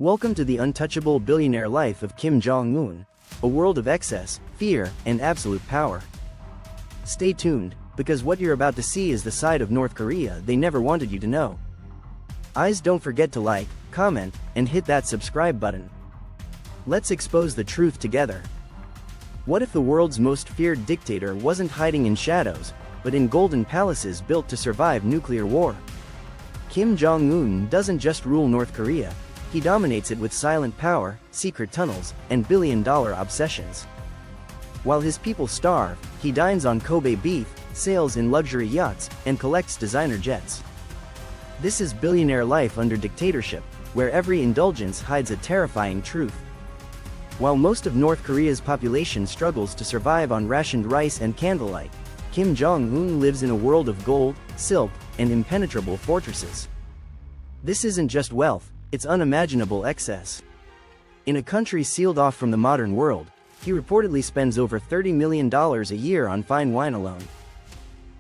Welcome to the untouchable billionaire life of Kim Jong Un, a world of excess, fear, and absolute power. Stay tuned, because what you're about to see is the side of North Korea they never wanted you to know. Eyes, don't forget to like, comment, and hit that subscribe button. Let's expose the truth together. What if the world's most feared dictator wasn't hiding in shadows, but in golden palaces built to survive nuclear war? Kim Jong Un doesn't just rule North Korea. He dominates it with silent power, secret tunnels, and billion-dollar obsessions. While his people starve, he dines on Kobe beef, sails in luxury yachts, and collects designer jets. This is billionaire life under dictatorship, where every indulgence hides a terrifying truth. While most of North Korea's population struggles to survive on rationed rice and candlelight, Kim Jong Un lives in a world of gold, silk, and impenetrable fortresses. This isn't just wealth, it's unimaginable excess. In a country sealed off from the modern world, he reportedly spends over $30 million a year on fine wine alone.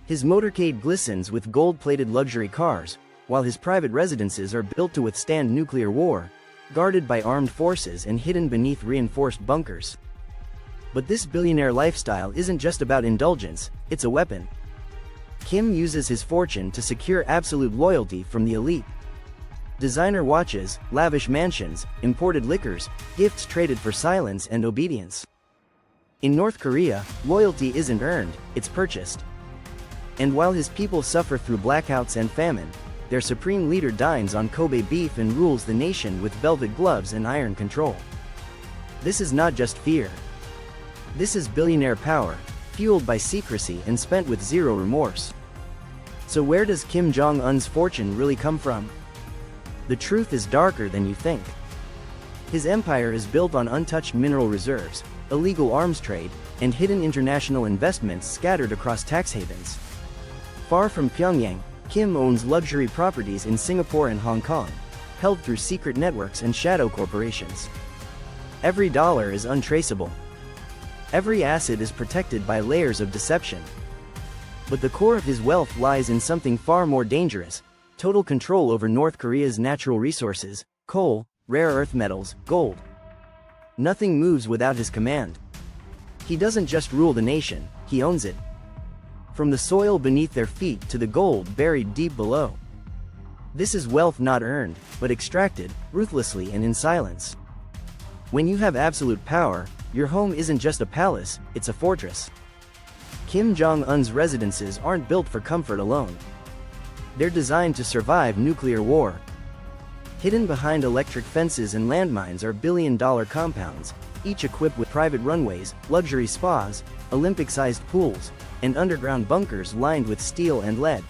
His motorcade glistens with gold-plated luxury cars, while his private residences are built to withstand nuclear war, guarded by armed forces and hidden beneath reinforced bunkers. But this billionaire lifestyle isn't just about indulgence, it's a weapon. Kim uses his fortune to secure absolute loyalty from the elite. Designer watches, lavish mansions, imported liquors, gifts traded for silence and obedience. In North Korea, loyalty isn't earned, it's purchased. And while his people suffer through blackouts and famine, their supreme leader dines on Kobe beef and rules the nation with velvet gloves and iron control. This is not just fear. This is billionaire power, fueled by secrecy and spent with zero remorse. So where does Kim Jong Un's fortune really come from? The truth is darker than you think. His empire is built on untouched mineral reserves, illegal arms trade, and hidden international investments scattered across tax havens. Far from Pyongyang, Kim owns luxury properties in Singapore and Hong Kong, held through secret networks and shadow corporations. Every dollar is untraceable. Every asset is protected by layers of deception. But the core of his wealth lies in something far more dangerous: total control over North Korea's natural resources, coal, rare earth metals, gold. Nothing moves without his command. He doesn't just rule the nation, he owns it. From the soil beneath their feet to the gold buried deep below. This is wealth not earned, but extracted, ruthlessly and in silence. When you have absolute power, your home isn't just a palace, it's a fortress. Kim Jong Un's residences aren't built for comfort alone. They're designed to survive nuclear war. Hidden behind electric fences and landmines are billion-dollar compounds, each equipped with private runways, luxury spas, Olympic-sized pools, and underground bunkers lined with steel and lead.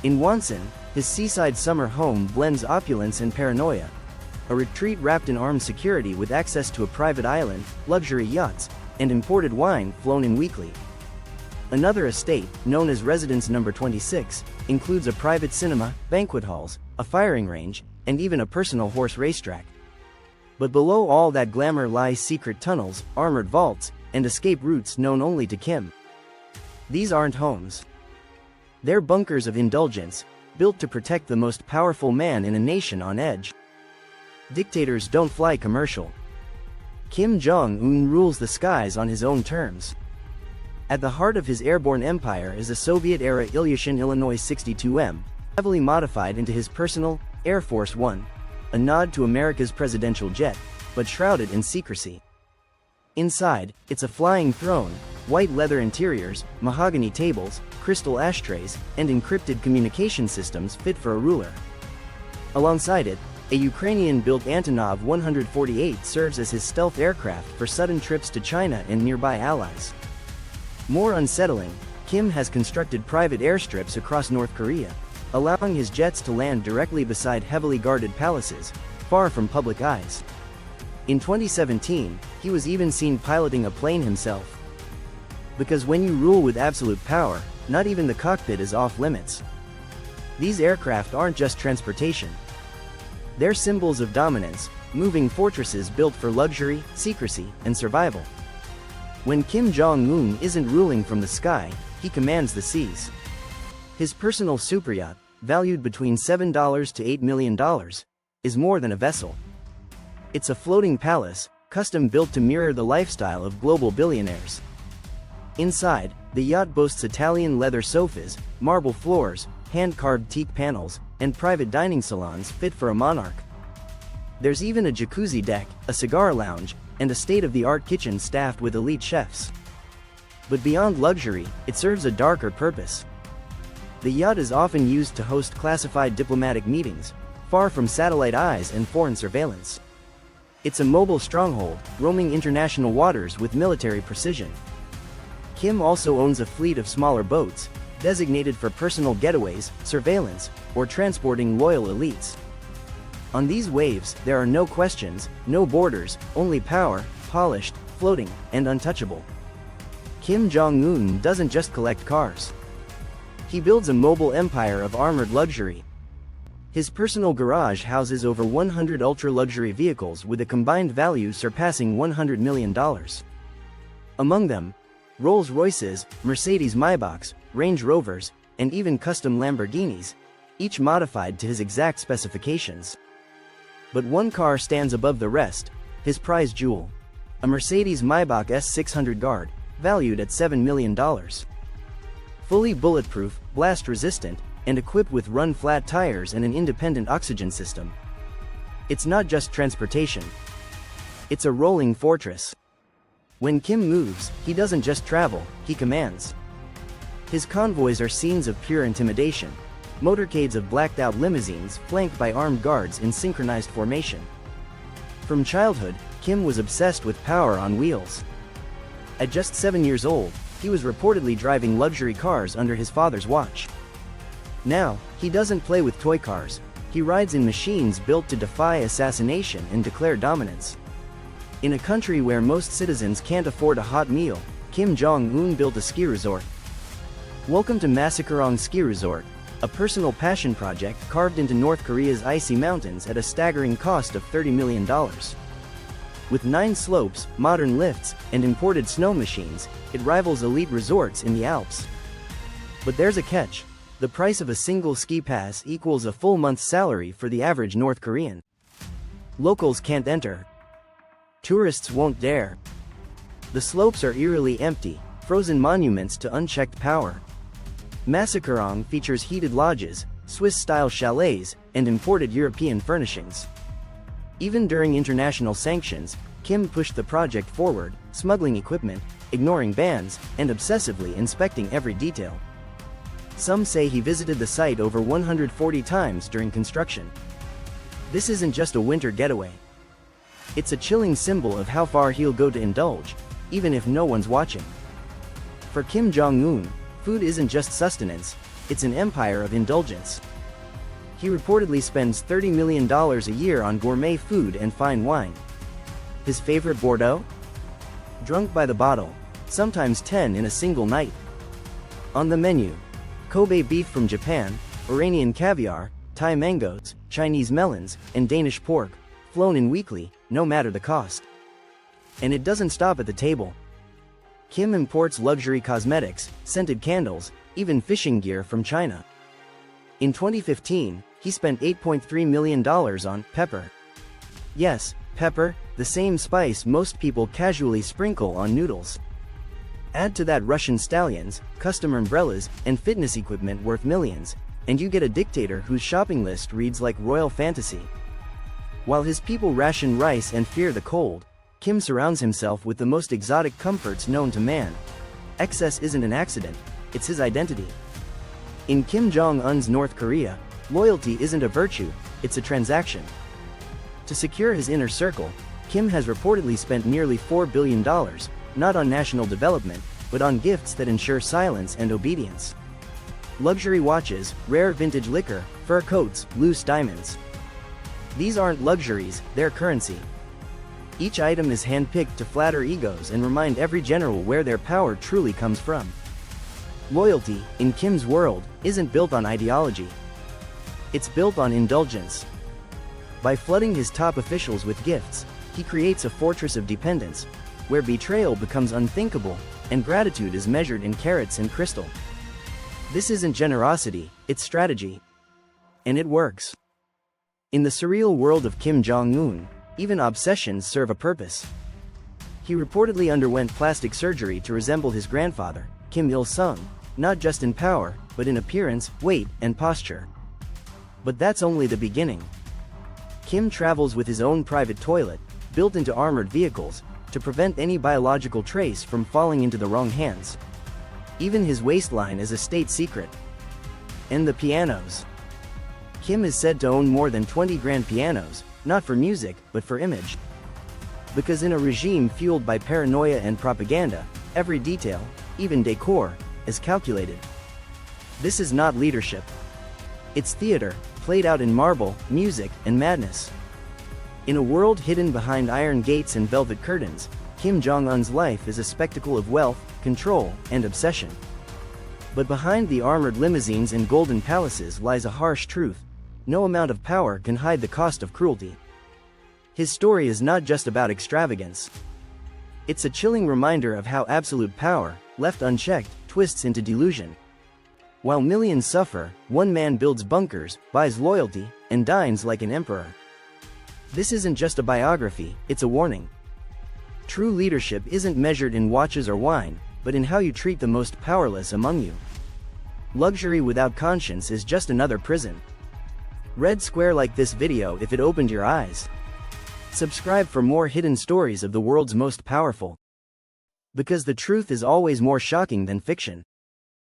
In Wonsan, his seaside summer home blends opulence and paranoia, a retreat wrapped in armed security with access to a private island, luxury yachts, and imported wine flown in weekly. Another estate, known as Residence No. 26, includes a private cinema, banquet halls, a firing range, and even a personal horse racetrack. But below all that glamour lies secret tunnels, armored vaults, and escape routes known only to Kim. These aren't homes. They're bunkers of indulgence, built to protect the most powerful man in a nation on edge. Dictators don't fly commercial. Kim Jong Un rules the skies on his own terms. At the heart of his airborne empire is a Soviet-era Ilyushin Illinois 62M, heavily modified into his personal Air Force One, a nod to America's presidential jet, but shrouded in secrecy. Inside, it's a flying throne, white leather interiors, mahogany tables, crystal ashtrays, and encrypted communication systems fit for a ruler. Alongside it, a Ukrainian-built Antonov 148 serves as his stealth aircraft for sudden trips to China and nearby allies. More unsettling, Kim has constructed private airstrips across North Korea, allowing his jets to land directly beside heavily guarded palaces, far from public eyes. In 2017, he was even seen piloting a plane himself. Because when you rule with absolute power, not even the cockpit is off limits. These aircraft aren't just transportation. They're symbols of dominance, moving fortresses built for luxury, secrecy, and survival. When Kim Jong Un isn't ruling from the sky, he commands the seas. His personal superyacht, valued between $7 to $8 million, is more than a vessel. It's a floating palace, custom-built to mirror the lifestyle of global billionaires. Inside, the yacht boasts Italian leather sofas, marble floors, hand-carved teak panels, and private dining salons fit for a monarch. There's even a jacuzzi deck, a cigar lounge, and a state-of-the-art kitchen staffed with elite chefs. But beyond luxury, it serves a darker purpose. The yacht is often used to host classified diplomatic meetings, far from satellite eyes and foreign surveillance. It's a mobile stronghold, roaming international waters with military precision. Kim also owns a fleet of smaller boats, designated for personal getaways, surveillance, or transporting loyal elites. On these waves, there are no questions, no borders, only power, polished, floating, and untouchable. Kim Jong Un doesn't just collect cars. He builds a mobile empire of armored luxury. His personal garage houses over 100 ultra-luxury vehicles with a combined value surpassing $100 million. Among them, Rolls-Royces, Mercedes-Maybachs, Range Rovers, and even custom Lamborghinis, each modified to his exact specifications. But one car stands above the rest, his prize jewel. A Mercedes-Maybach S600 Guard, valued at $7 million. Fully bulletproof, blast-resistant, and equipped with run-flat tires and an independent oxygen system. It's not just transportation. It's a rolling fortress. When Kim moves, he doesn't just travel, he commands. His convoys are scenes of pure intimidation, motorcades of blacked-out limousines flanked by armed guards in synchronized formation. From childhood, Kim was obsessed with power on wheels. At just 7 years old, he was reportedly driving luxury cars under his father's watch. Now, he doesn't play with toy cars, he rides in machines built to defy assassination and declare dominance. In a country where most citizens can't afford a hot meal, Kim Jong Un built a ski resort. Welcome to Massacreong Ski Resort, a personal passion project carved into North Korea's icy mountains at a staggering cost of $30 million. With 9 slopes, modern lifts, and imported snow machines, it rivals elite resorts in the Alps. But there's a catch. The price of a single ski pass equals a full month's salary for the average North Korean. Locals can't enter. Tourists won't dare. The slopes are eerily empty, frozen monuments to unchecked power. Massacreong features heated lodges, Swiss-style chalets, and imported European furnishings. Even during international sanctions, Kim pushed the project forward, smuggling equipment, ignoring bans, and obsessively inspecting every detail. Some say he visited the site over 140 times during construction. This isn't just a winter getaway. It's a chilling symbol of how far he'll go to indulge, even if no one's watching. For Kim Jong Un, food isn't just sustenance, it's an empire of indulgence. He reportedly spends $30 million a year on gourmet food and fine wine. His favorite Bordeaux? Drunk by the bottle, sometimes 10 in a single night. On the menu, Kobe beef from Japan, Iranian caviar, Thai mangoes, Chinese melons, and Danish pork, flown in weekly, no matter the cost. And it doesn't stop at the table. Kim imports luxury cosmetics, scented candles, even fishing gear from China. In 2015, he spent $8.3 million on pepper. Yes, pepper, the same spice most people casually sprinkle on noodles. Add to that Russian stallions, custom umbrellas, and fitness equipment worth millions, and you get a dictator whose shopping list reads like royal fantasy. While his people ration rice and fear the cold, Kim surrounds himself with the most exotic comforts known to man. Excess isn't an accident, it's his identity. In Kim Jong Un's North Korea, loyalty isn't a virtue, it's a transaction. To secure his inner circle, Kim has reportedly spent nearly $4 billion, not on national development, but on gifts that ensure silence and obedience. Luxury watches, rare vintage liquor, fur coats, loose diamonds. These aren't luxuries, they're currency. Each item is handpicked to flatter egos and remind every general where their power truly comes from. Loyalty, in Kim's world, isn't built on ideology. It's built on indulgence. By flooding his top officials with gifts, he creates a fortress of dependence, where betrayal becomes unthinkable, and gratitude is measured in carats and crystal. This isn't generosity, it's strategy. And it works. In the surreal world of Kim Jong Un, Even obsessions serve a purpose. He reportedly underwent plastic surgery to resemble his grandfather, Kim Il-sung, not just in power, but in appearance, weight, and posture. But that's only the beginning. Kim travels with his own private toilet, built into armored vehicles, to prevent any biological trace from falling into the wrong hands. Even his waistline is a state secret. And the pianos. Kim is said to own more than 20 grand pianos, not for music, but for image. Because in a regime fueled by paranoia and propaganda, every detail, even decor, is calculated. This is not leadership. It's theater, played out in marble, music, and madness. In a world hidden behind iron gates and velvet curtains, Kim Jong Un's life is a spectacle of wealth, control, and obsession. But behind the armored limousines and golden palaces lies a harsh truth: no amount of power can hide the cost of cruelty. His story is not just about extravagance. It's a chilling reminder of how absolute power, left unchecked, twists into delusion. While millions suffer, one man builds bunkers, buys loyalty, and dines like an emperor. This isn't just a biography, it's a warning. True leadership isn't measured in watches or wine, but in how you treat the most powerless among you. Luxury without conscience is just another prison. Red square like this video if it opened your eyes. Subscribe for more hidden stories of the world's most powerful. Because the truth is always more shocking than fiction.